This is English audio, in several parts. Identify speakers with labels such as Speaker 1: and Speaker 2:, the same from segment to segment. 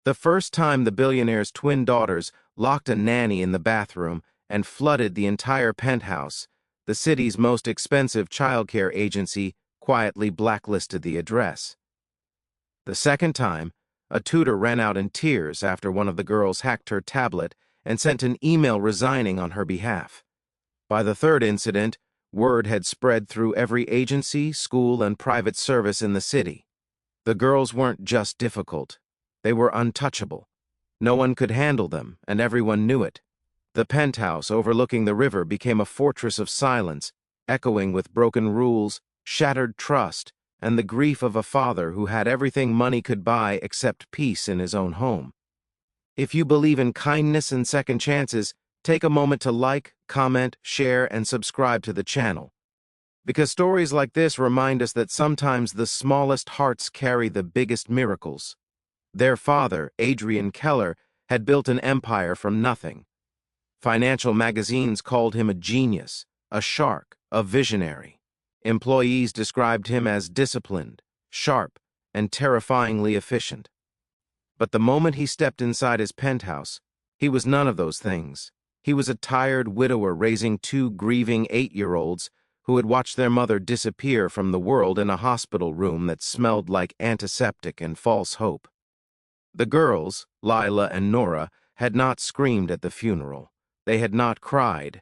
Speaker 1: The first time the billionaire's twin daughters locked a nanny in the bathroom and flooded the entire penthouse, the city's most expensive childcare agency quietly blacklisted the address. The second time, a tutor ran out in tears after one of the girls hacked her tablet and sent an email resigning on her behalf. By the third incident, word had spread through every agency, school, and private service in the city. The girls weren't just difficult. They were untouchable. No one could handle them, and everyone knew it. The penthouse overlooking the river became a fortress of silence, echoing with broken rules, shattered trust, and the grief of a father who had everything money could buy except peace in his own home. If you believe in kindness and second chances, take a moment to like, comment, share, and subscribe to the channel. Because stories like this remind us that sometimes the smallest hearts carry the biggest miracles. Their father, Adrian Keller, had built an empire from nothing. Financial magazines called him a genius, a shark, a visionary. Employees described him as disciplined, sharp, and terrifyingly efficient. But the moment he stepped inside his penthouse, he was none of those things. He was a tired widower raising two grieving 8-year-olds who had watched their mother disappear from the world in a hospital room that smelled like antiseptic and false hope. The girls, Lila and Nora, had not screamed at the funeral. They had not cried.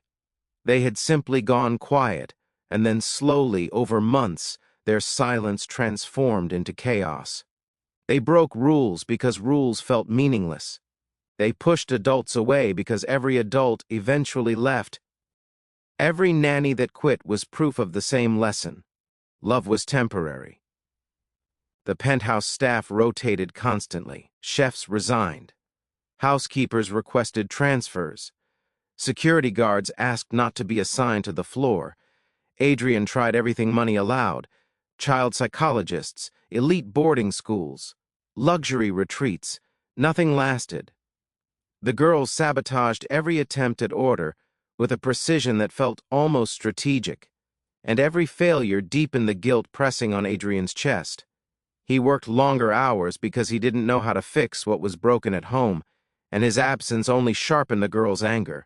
Speaker 1: They had simply gone quiet, and then slowly, over months, their silence transformed into chaos. They broke rules because rules felt meaningless. They pushed adults away because every adult eventually left. Every nanny that quit was proof of the same lesson. Love was temporary. The penthouse staff rotated constantly. Chefs resigned. Housekeepers requested transfers. Security guards asked not to be assigned to the floor. Adrian tried everything money allowed: child psychologists, elite boarding schools, luxury retreats. Nothing lasted. The girls sabotaged every attempt at order with a precision that felt almost strategic, and every failure deepened the guilt pressing on Adrian's chest. He worked longer hours because he didn't know how to fix what was broken at home, and his absence only sharpened the girls' anger.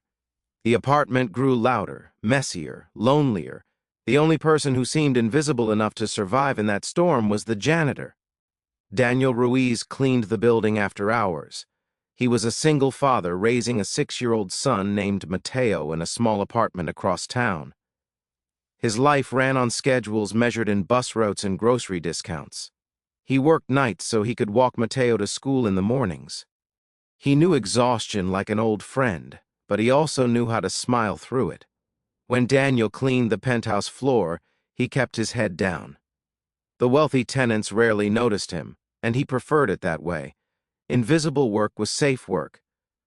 Speaker 1: The apartment grew louder, messier, lonelier. The only person who seemed invisible enough to survive in that storm was the janitor. Daniel Ruiz cleaned the building after hours. He was a single father raising a 6-year-old son named Mateo in a small apartment across town. His life ran on schedules measured in bus routes and grocery discounts. He worked nights so he could walk Mateo to school in the mornings. He knew exhaustion like an old friend, but he also knew how to smile through it. When Daniel cleaned the penthouse floor, he kept his head down. The wealthy tenants rarely noticed him, and he preferred it that way. Invisible work was safe work.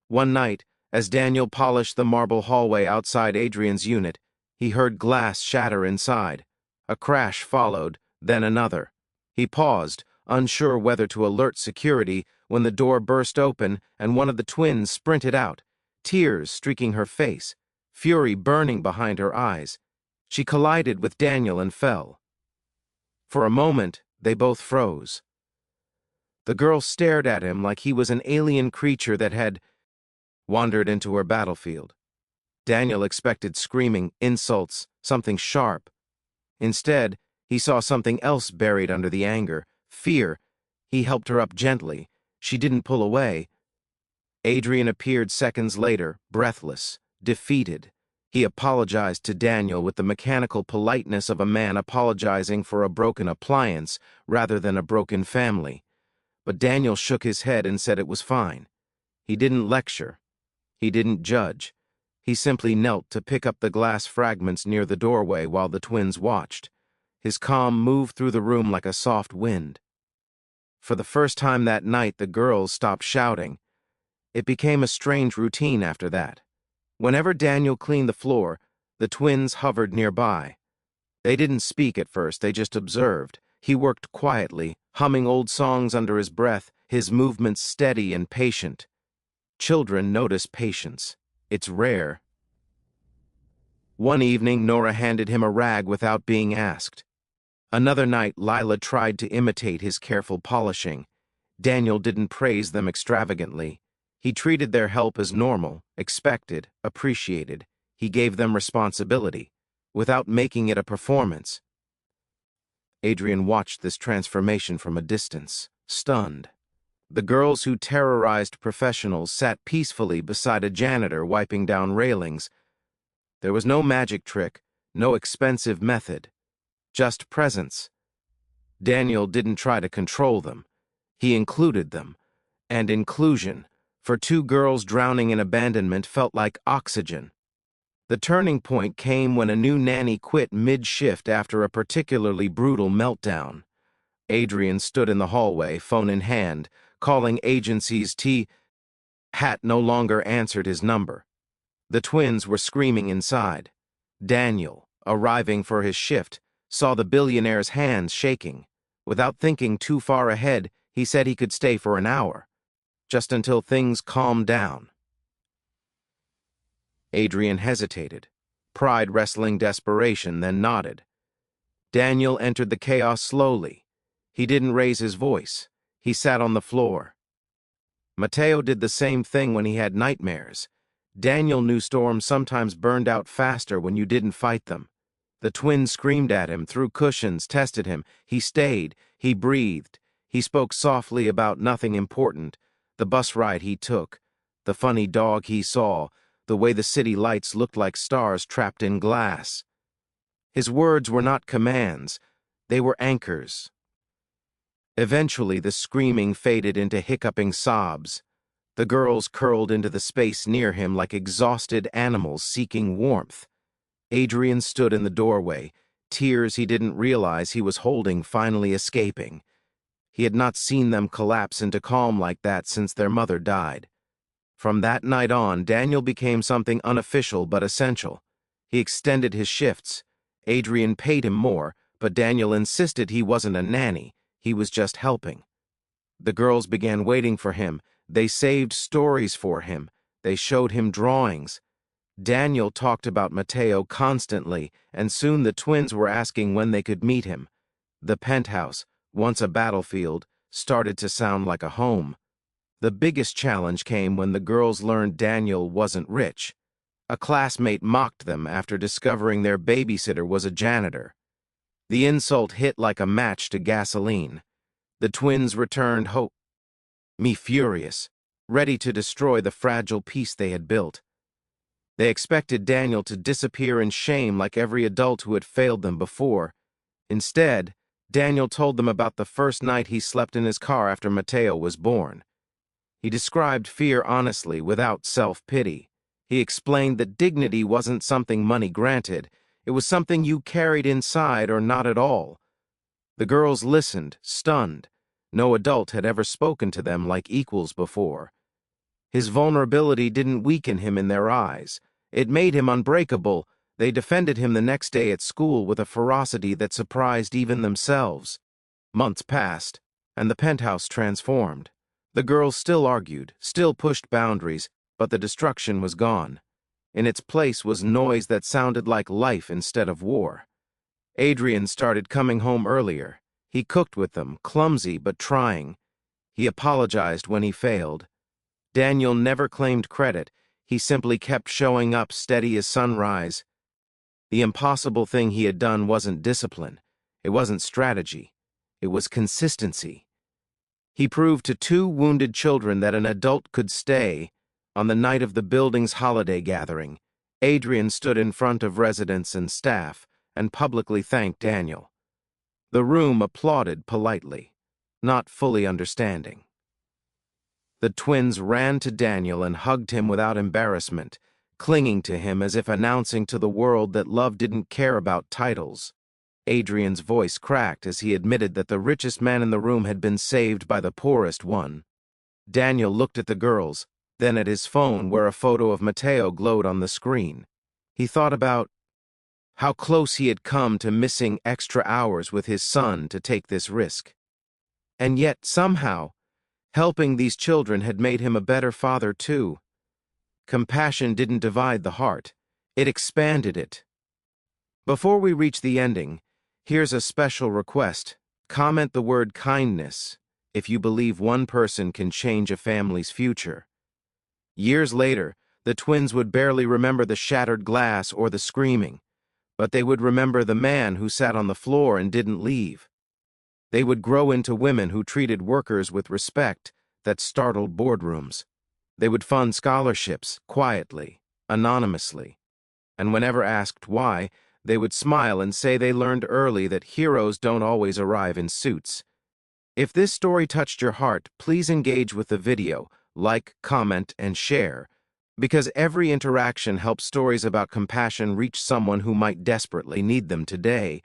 Speaker 1: One night, as Daniel polished the marble hallway outside Adrian's unit, he heard glass shatter inside. A crash followed, then another. He paused, unsure whether to alert security, when the door burst open and one of the twins sprinted out, tears streaking her face, fury burning behind her eyes. She collided with Daniel and fell. For a moment, they both froze. The girl stared at him like he was an alien creature that had wandered into her battlefield. Daniel expected screaming, insults, something sharp. Instead, he saw something else buried under the anger: fear. He helped her up gently. She didn't pull away. Adrian appeared seconds later, breathless, defeated. He apologized to Daniel with the mechanical politeness of a man apologizing for a broken appliance rather than a broken family. But Daniel shook his head and said it was fine. He didn't lecture. He didn't judge. He simply knelt to pick up the glass fragments near the doorway while the twins watched. His calm moved through the room like a soft wind. For the first time that night, the girls stopped shouting. It became a strange routine after that. Whenever Daniel cleaned the floor, the twins hovered nearby. They didn't speak at first, they just observed. He worked quietly, humming old songs under his breath, his movements steady and patient. Children notice patience. It's rare. One evening, Nora handed him a rag without being asked. Another night, Lila tried to imitate his careful polishing. Daniel didn't praise them extravagantly. He treated their help as normal, expected, appreciated. He gave them responsibility, without making it a performance. Adrian watched this transformation from a distance, stunned. The girls who terrorized professionals sat peacefully beside a janitor wiping down railings. There was no magic trick, no expensive method, just presence. Daniel didn't try to control them. He included them. And inclusion, for two girls drowning in abandonment, felt like oxygen. The turning point came when a new nanny quit mid-shift after a particularly brutal meltdown. Adrian stood in the hallway, phone in hand, calling agencies. Hat no longer answered his number. The twins were screaming inside. Daniel, arriving for his shift, saw the billionaire's hands shaking. Without thinking too far ahead, he said he could stay for an hour, just until things calmed down. Adrian hesitated, pride wrestling desperation, then nodded. Daniel entered the chaos slowly. He didn't raise his voice. He sat on the floor. Mateo did the same thing when he had nightmares. Daniel knew storms sometimes burned out faster when you didn't fight them. The twins screamed at him, threw cushions, tested him. He stayed. He breathed. He spoke softly about nothing important. The bus ride he took, the funny dog he saw, the way the city lights looked like stars trapped in glass. His words were not commands. They were anchors. Eventually, the screaming faded into hiccuping sobs. The girls curled into the space near him like exhausted animals seeking warmth. Adrian stood in the doorway, tears he didn't realize he was holding finally escaping. He had not seen them collapse into calm like that since their mother died. From that night on, Daniel became something unofficial but essential. He extended his shifts. Adrian paid him more, but Daniel insisted he wasn't a nanny. He was just helping. The girls began waiting for him. They saved stories for him. They showed him drawings. Daniel talked about Mateo constantly, and soon the twins were asking when they could meet him. The penthouse, once a battlefield, started to sound like a home. The biggest challenge came when the girls learned Daniel wasn't rich. A classmate mocked them after discovering their babysitter was a janitor. The insult hit like a match to gasoline. The twins returned me furious, ready to destroy the fragile peace they had built. They expected Daniel to disappear in shame like every adult who had failed them before. Instead, Daniel told them about the first night he slept in his car after Mateo was born. He described fear honestly, without self-pity. He explained that dignity wasn't something money granted. It was something you carried inside or not at all. The girls listened, stunned. No adult had ever spoken to them like equals before. His vulnerability didn't weaken him in their eyes. It made him unbreakable. They defended him the next day at school with a ferocity that surprised even themselves. Months passed, and the penthouse transformed. The girls still argued, still pushed boundaries, but the destruction was gone. In its place was noise that sounded like life instead of war. Adrian started coming home earlier. He cooked with them, clumsy but trying. He apologized when he failed. Daniel never claimed credit. He simply kept showing up steady as sunrise. The impossible thing he had done wasn't discipline. It wasn't strategy. It was consistency. He proved to two wounded children that an adult could stay. On the night of the building's holiday gathering, Adrian stood in front of residents and staff and publicly thanked Daniel. The room applauded politely, not fully understanding. The twins ran to Daniel and hugged him without embarrassment, clinging to him as if announcing to the world that love didn't care about titles. Adrian's voice cracked as he admitted that the richest man in the room had been saved by the poorest one. Daniel looked at the girls, then at his phone where a photo of Mateo glowed on the screen. He thought about how close he had come to missing extra hours with his son to take this risk. And yet, somehow, helping these children had made him a better father too. Compassion didn't divide the heart, it expanded it. Before we reach the ending, here's a special request. Comment the word kindness if you believe one person can change a family's future. Years later, the twins would barely remember the shattered glass or the screaming, but they would remember the man who sat on the floor and didn't leave. They would grow into women who treated workers with respect that startled boardrooms. They would fund scholarships quietly, anonymously, and whenever asked why, they would smile and say they learned early that heroes don't always arrive in suits. If this story touched your heart, please engage with the video, like, comment, and share, because every interaction helps stories about compassion reach someone who might desperately need them today.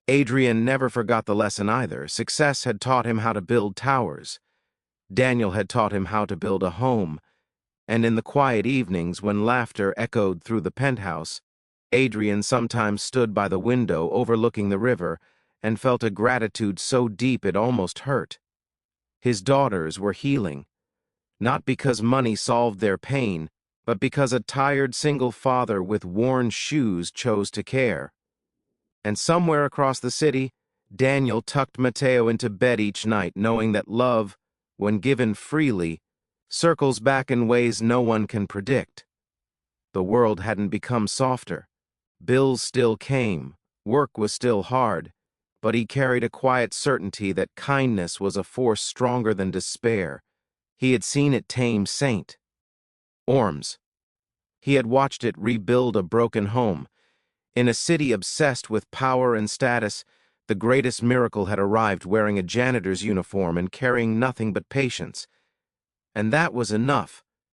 Speaker 1: Adrian never forgot the lesson either. Success had taught him how to build towers. Daniel had taught him how to build a home. And in the quiet evenings when laughter echoed through the penthouse, Adrian sometimes stood by the window overlooking the river and felt a gratitude so deep it almost hurt. His daughters were healing, not because money solved their pain, but because a tired single father with worn shoes chose to care. And somewhere across the city, Daniel tucked Mateo into bed each night, knowing that love, when given freely, circles back in ways no one can predict. The world hadn't become softer. Bills still came, work was still hard, but he carried a quiet certainty that kindness was a force stronger than despair. He had seen it tame Saint Orms. He had watched it rebuild a broken home. In a city obsessed with power and status, the greatest miracle had arrived wearing a janitor's uniform and carrying nothing but patience. And that was enough.